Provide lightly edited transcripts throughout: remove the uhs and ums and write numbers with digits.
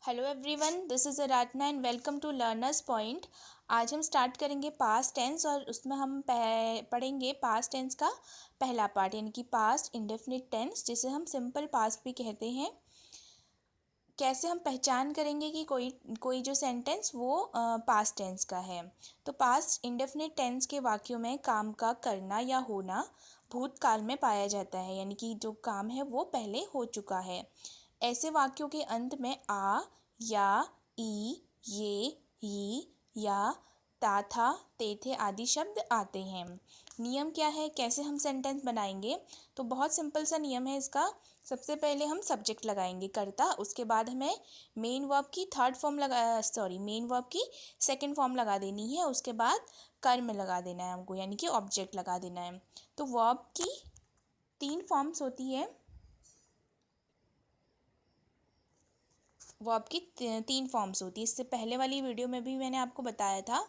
Hello everyone, this is Aradhana and welcome to learners point. आज हम start करेंगे past tense और उसमें हम पढ़ेंगे पास्ट टेंस का पहला पार्ट यानी कि पास्ट इंडेफिनिट टेंस, जिसे हम सिंपल पास्ट भी कहते हैं। कैसे हम पहचान करेंगे कि कोई कोई जो सेंटेंस वो पास्ट टेंस का है। तो पास्ट इंडेफिनिट टेंस के वाक्यों में काम का करना या होना भूतकाल में पाया जाता है, यानी कि जो काम है वो पहले हो चुका है। ऐसे वाक्यों के अंत में आ, या, ई, ये, ही, या, ता, था, ते, थे आदि शब्द आते हैं। नियम क्या है, कैसे हम सेंटेंस बनाएंगे? तो बहुत सिंपल सा नियम है इसका। सबसे पहले हम सब्जेक्ट लगाएंगे कर्ता, उसके बाद हमें मेन वर्ब की मेन वर्ब की सेकंड फॉर्म लगा देनी है, उसके बाद कर्म लगा देना है हमको, यानी कि ऑब्जेक्ट लगा देना है। तो वर्ब की तीन फॉर्म्स होती है। वर्ब की तीन फॉर्म्स होती है। इससे पहले वाली वीडियो में भी मैंने आपको बताया था।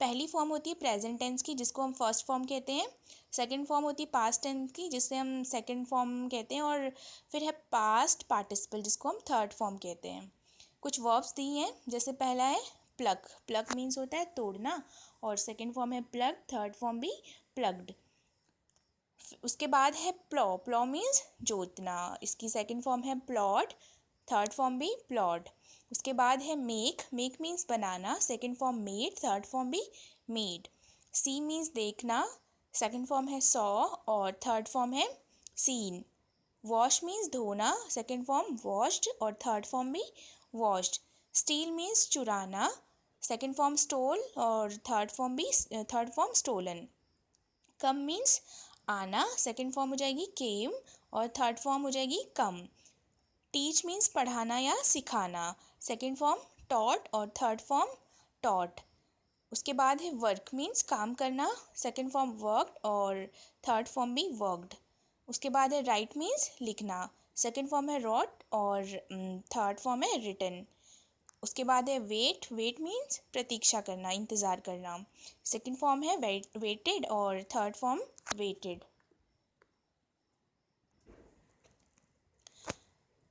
पहली फॉर्म होती है प्रेजेंट टेंस की, जिसको हम फर्स्ट फॉर्म कहते हैं। सेकंड फॉर्म होती है पास्ट टेंस की, जिसे हम सेकंड फॉर्म कहते हैं। और फिर है पास्ट पार्टिसिपल, जिसको हम थर्ड फॉर्म कहते हैं। कुछ वर्ब्स दी हैं, जैसे पहला है प्लग। प्लग मीन्स होता है तोड़ना, और सेकंड फॉर्म है प्लग, थर्ड फॉर्म भी प्लग्ड। उसके बाद है प्लॉ। प्लॉ मीन्स जोतना, इसकी सेकंड फॉर्म है प्लॉट, थर्ड फॉर्म भी प्लॉट। उसके बाद है मेक। मेक मीन्स बनाना, second form made, third form भी मेड। सी मीन्स देखना, सेकंड फॉर्म है सॉ और थर्ड फॉर्म है सीन। वॉश मीन्स धोना, सेकंड फॉर्म वॉश्ड और थर्ड फॉर्म भी वॉश्ड। स्टील मीन्स चुराना, सेकंड फॉर्म स्टोल और third form stolen. Come means आना, सेकंड फॉर्म हो जाएगी केम और थर्ड फॉर्म हो जाएगी कम। टीच मीन्स पढ़ाना या सिखाना, सेकंड फॉर्म टॉट और थर्ड फॉर्म टॉट। उसके बाद है वर्क मीन्स काम करना, सेकंड फॉर्म वर्कड और थर्ड फॉर्म भी वर्कड। उसके बाद है राइट मीन्स लिखना, सेकंड फॉर्म है रॉट और थर्ड फॉर्म है रिटन। उसके बाद है वेट। वेट मीन्स प्रतीक्षा करना, इंतज़ार करना, सेकंड फॉर्म है वेटेड और थर्ड फॉर्म वेटेड।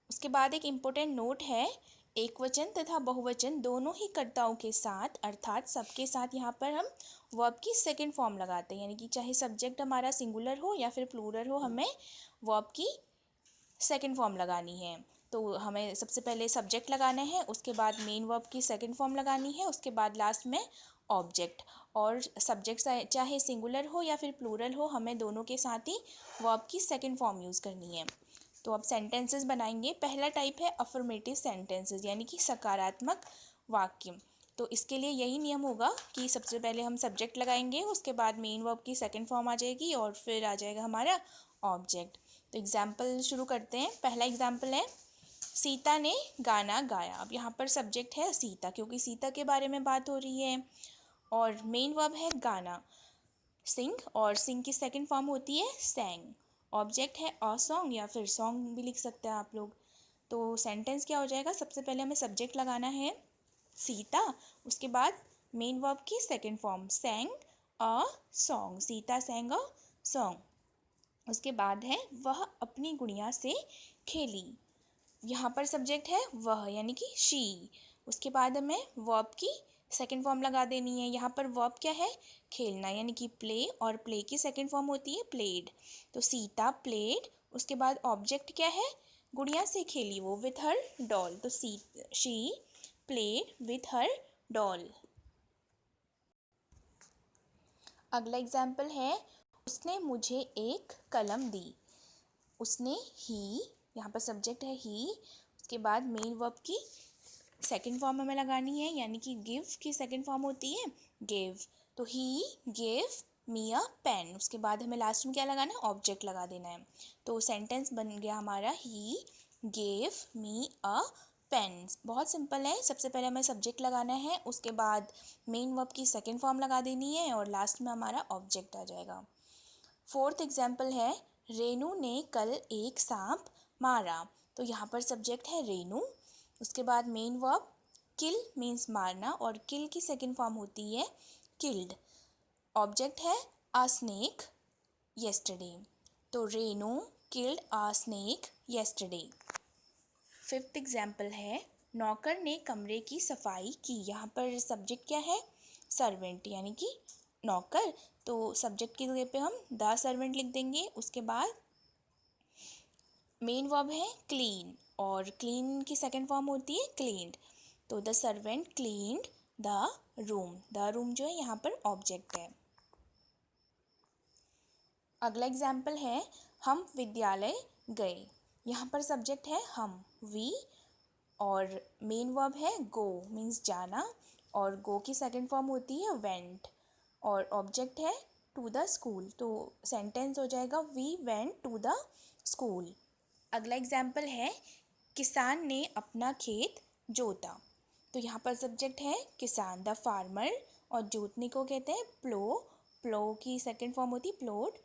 उसके बाद एक इम्पोर्टेंट नोट है, एक वचन तथा बहुवचन दोनों ही कर्ताओं के साथ अर्थात सबके साथ यहाँ पर हम वर्ब की सेकंड फॉर्म लगाते हैं, यानी कि चाहे सब्जेक्ट हमारा सिंगुलर हो या फिर प्लूरल हो, हमें वर्ब की सेकंड फॉर्म लगानी है। तो हमें सबसे पहले सब्जेक्ट लगाना है, उसके बाद मेन वर्ब की सेकंड फॉर्म लगानी है, उसके बाद लास्ट में ऑब्जेक्ट। और सब्जेक्ट चाहे सिंगुलर हो या फिर प्लूरल हो, हमें दोनों के साथ ही वर्ब की सेकंड फॉर्म यूज़ करनी है। तो अब सेंटेंसेस बनाएंगे। पहला टाइप है अफर्मेटिव सेंटेंसेस, यानी कि सकारात्मक वाक्य। तो इसके लिए यही नियम होगा कि सबसे पहले हम सब्जेक्ट लगाएंगे, उसके बाद मेन वर्ब की सेकंड फॉर्म आ जाएगी और फिर आ जाएगा हमारा ऑब्जेक्ट। तो एग्जाम्पल शुरू करते हैं। पहला एग्जाम्पल है सीता ने गाना गाया। अब यहाँ पर सब्जेक्ट है सीता, क्योंकि सीता के बारे में बात हो रही है। और मेन वर्ब है गाना, सिंग, और सिंग की सेकंड फॉर्म होती है सैंग। ऑब्जेक्ट है अ सॉन्ग या फिर सॉन्ग भी लिख सकते हैं आप लोग। तो सेंटेंस क्या हो जाएगा, सबसे पहले हमें सब्जेक्ट लगाना है सीता, उसके बाद मेन वर्ब की second form सैंग a song, Sita सैंग a song. उसके बाद है वह अपनी गुड़िया से खेली। यहाँ पर सब्जेक्ट है वह, यानी कि शी। उसके बाद हमें वर्ब की सेकंड फॉर्म लगा देनी है। यहाँ पर वर्ब क्या है, खेलना, यानी कि प्ले, और प्ले की सेकंड फॉर्म होती है प्लेड। तो सीता प्लेड। उसके बाद ऑब्जेक्ट क्या है, गुड़िया से खेली वो, विथ हर डॉल। तो she played with her doll. अगला एग्जाम्पल है उसने मुझे एक कलम दी। उसने ही, यहाँ पर सब्जेक्ट है ही, उसके बाद मेन वर्ब की सेकंड फॉर्म हमें लगानी है, यानी कि गिव की सेकंड फॉर्म होती है गिव। तो ही गिव मी अ पेन। उसके बाद हमें लास्ट में क्या लगाना है, ऑब्जेक्ट लगा देना है। तो सेंटेंस बन गया हमारा ही गिव मी अ पेन। बहुत सिंपल है। सबसे पहले हमें सब्जेक्ट लगाना है, उसके बाद मेन वर्ब की सेकंड फॉर्म लगा देनी है और लास्ट में हमारा ऑब्जेक्ट आ जाएगा। फोर्थ एग्जाम्पल है रेनू ने कल एक सांप मारा। तो यहाँ पर सब्जेक्ट है रेनू, उसके बाद मेन वर्ब किल मीन्स मारना, और किल की सेकंड फॉर्म होती है किल्ड। ऑब्जेक्ट है अ स्नेक येस्टरडे। तो Renu killed a snake yesterday. Fifth example है नौकर ने कमरे की सफाई की। यहाँ पर सब्जेक्ट क्या है? सर्वेंट यानी कि नौकर। तो सब्जेक्ट की जगह पे हम द सर्वेंट लिख देंगे। उसके बाद मेन वर्ब है क्लीन और क्लीन की सेकंड फॉर्म होती है क्लीन्ड। तो the servant cleaned the room. The room जो है यहाँ पर ऑब्जेक्ट है। अगला एग्जाम्पल है हम विद्यालय गए। यहाँ पर सब्जेक्ट है हम वी और मेन वर्ब है गो मीन्स जाना और गो की सेकंड फॉर्म होती है वेंट और ऑब्जेक्ट है टू द स्कूल। तो सेंटेंस हो जाएगा we went to the school. अगला एग्जाम्पल है किसान ने अपना खेत जोता। तो यहाँ पर सब्जेक्ट है किसान द फार्मर और जोतने को कहते हैं प्लो। प्लो की सेकंड फॉर्म होती है प्लोड।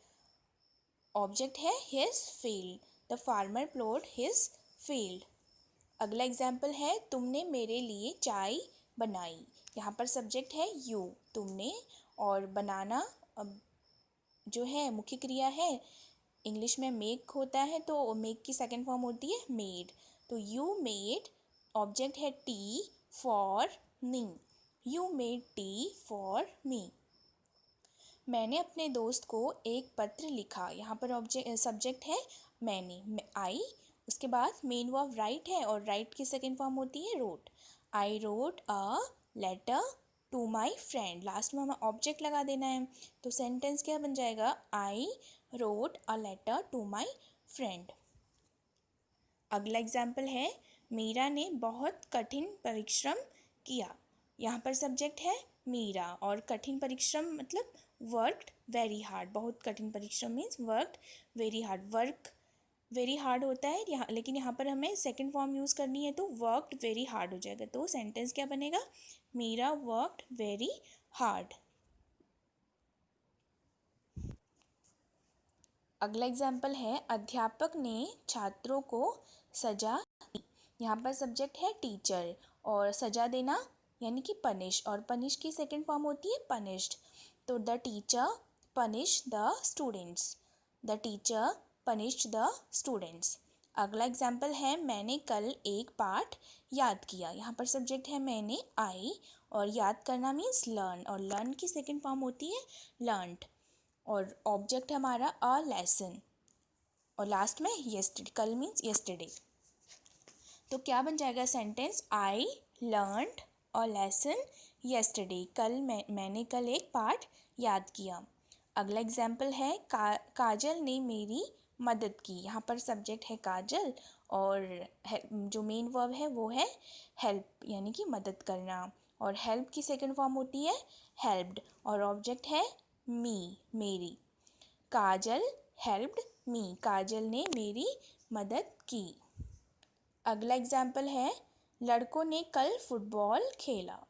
ऑब्जेक्ट है his field the farmer प्लोड his field. अगला एग्जाम्पल है तुमने मेरे लिए चाय बनाई। यहाँ पर सब्जेक्ट है यू तुमने और बनाना जो है मुख्य क्रिया है। इंग्लिश में मेक होता है तो मेक की सेकंड फॉर्म होती है मेड। तो यू मेड ऑब्जेक्ट है T for me. You made tea for me. मैंने अपने दोस्त को एक पत्र लिखा। यहाँ पर ऑब्जेक्ट सब्जेक्ट है मैंने आई। उसके बाद मेन वर्ब राइट है और राइट की सेकंड फॉर्म होती है wrote. I wrote a letter to my friend. Last में हमें ऑब्जेक्ट लगा देना है। तो सेंटेंस क्या बन जाएगा? I wrote a letter to my friend. अगला एग्जाम्पल है मीरा ने बहुत कठिन परिश्रम किया। यहाँ पर सब्जेक्ट है मीरा और कठिन परिश्रम मतलब वर्कड वेरी हार्ड। बहुत कठिन परिश्रम means worked very hard. Work very hard होता है यहाँ, लेकिन यहाँ पर हमें सेकंड फॉर्म यूज़ करनी है तो वर्कड वेरी हार्ड हो जाएगा। तो सेंटेंस क्या बनेगा? Meera worked very hard. अगला एग्जाम्पल है अध्यापक ने छात्रों को सजा दी। यहाँ पर सब्जेक्ट है टीचर और सजा देना यानी कि पनिश और पनिश की सेकंड फॉर्म होती है पनिश्ड। तो the teacher punish the students. The teacher punished the students. अगला एग्जाम्पल है मैंने कल एक पाठ याद किया। यहाँ पर सब्जेक्ट है मैंने आई और याद करना मीन्स लर्न और लर्न की सेकंड फॉर्म होती है लर्नड और ऑब्जेक्ट हमारा अ लेसन और लास्ट में यस्टरडे। कल मीन्स यस्टरडे। तो क्या बन जाएगा sentence? I learned a lesson yesterday. मैंने कल एक पाठ याद किया। अगला एग्जाम्पल है काजल ने मेरी मदद की। यहाँ पर सब्जेक्ट है काजल और जो मेन वर्ब है वो है हेल्प यानी कि मदद करना और हेल्प की सेकंड फॉर्म होती है हेल्प्ड और ऑब्जेक्ट है मी मेरी। काजल हेल्प्ड मी। काजल ने मेरी मदद की। अगला एग्जाम्पल है लड़कों ने कल फुटबॉल खेला।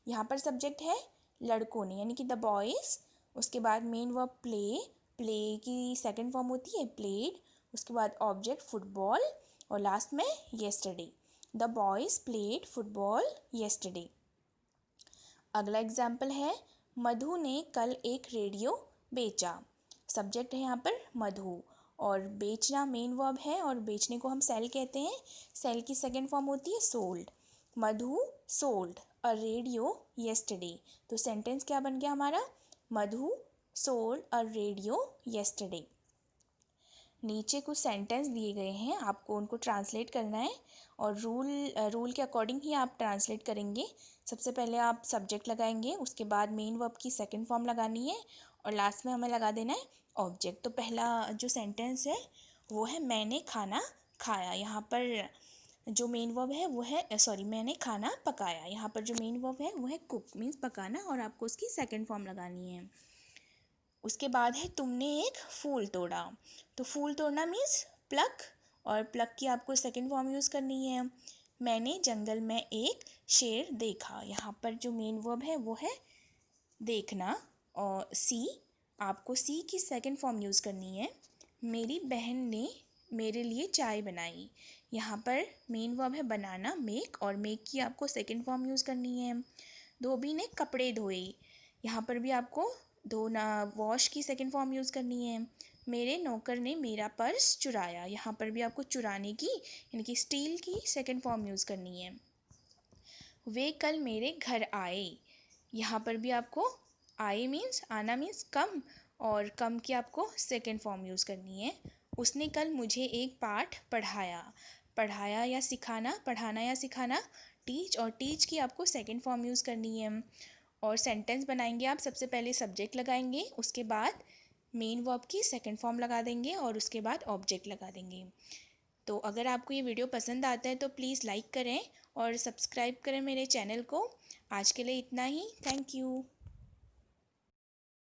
यहाँ पर सब्जेक्ट है लड़कों ने यानी कि द बॉयज़। उसके बाद मेन वर्ब प्ले। प्ले की सेकंड फॉर्म होती है प्लेड। उसके बाद ऑब्जेक्ट फुटबॉल और लास्ट में yesterday. The boys played football yesterday. अगला एग्जाम्पल है मधु ने कल एक रेडियो बेचा। सब्जेक्ट है यहाँ पर मधु और बेचना मेन वर्ब है और बेचने को हम सेल कहते हैं। सेल की सेकंड फॉर्म होती है sold. Madhu sold a radio yesterday. तो सेंटेंस क्या बन गया हमारा? मधु सोल्ड अ रेडियो येस्टरडे। नीचे कुछ सेंटेंस दिए गए हैं, आपको उनको ट्रांसलेट करना है और रूल के अकॉर्डिंग ही आप ट्रांसलेट करेंगे। सबसे पहले आप सब्जेक्ट लगाएंगे, उसके बाद मेन वर्ब की सेकंड फॉर्म लगानी है और लास्ट में हमें लगा देना है ऑब्जेक्ट। तो पहला जो सेंटेंस है वो है मैंने खाना खाया। यहाँ पर जो मेन वर्ब है वो है मैंने खाना पकाया। यहाँ पर जो मेन वर्ब है वो है कुक मीन्स पकाना और आपको उसकी सेकंड फॉर्म लगानी है। उसके बाद है तुमने एक फूल तोड़ा। तो फूल तोड़ना मीन्स प्लक और प्लक की आपको सेकंड फॉर्म यूज़ करनी है। मैंने जंगल में एक शेर देखा। यहाँ पर जो मेन वर्ब है वो है देखना और सी। आपको सी की सेकंड फॉर्म यूज़ करनी है। मेरी बहन ने मेरे लिए चाय बनाई। यहाँ पर मेन वर्ब है बनाना मेक और मेक की आपको सेकंड फॉर्म यूज़ करनी है। धोबी ने कपड़े धोए। यहाँ पर भी आपको धोना वॉश की सेकंड फॉर्म यूज़ करनी है। मेरे नौकर ने मेरा पर्स चुराया। यहाँ पर भी आपको चुराने की यानी कि स्टील की सेकंड फॉर्म यूज़ करनी है। वे कल मेरे घर आए। यहाँ पर भी आपको आए मीन्स आना मीन्स कम, और कम की आपको सेकेंड फॉर्म यूज़ करनी है। उसने कल मुझे एक पाठ पढ़ाया। पढ़ाया या सिखाना, पढ़ाना या सिखाना, टीच, और टीच की आपको सेकेंड फॉर्म यूज़ करनी है। और सेंटेंस बनाएंगे आप, सबसे पहले सब्जेक्ट लगाएंगे, उसके बाद मेन वर्ब की सेकेंड फॉर्म लगा देंगे और उसके बाद ऑब्जेक्ट लगा देंगे। तो अगर आपको ये वीडियो पसंद आता है तो प्लीज़ लाइक करें और सब्सक्राइब करें मेरे चैनल को। आज के लिए इतना ही। Thank you.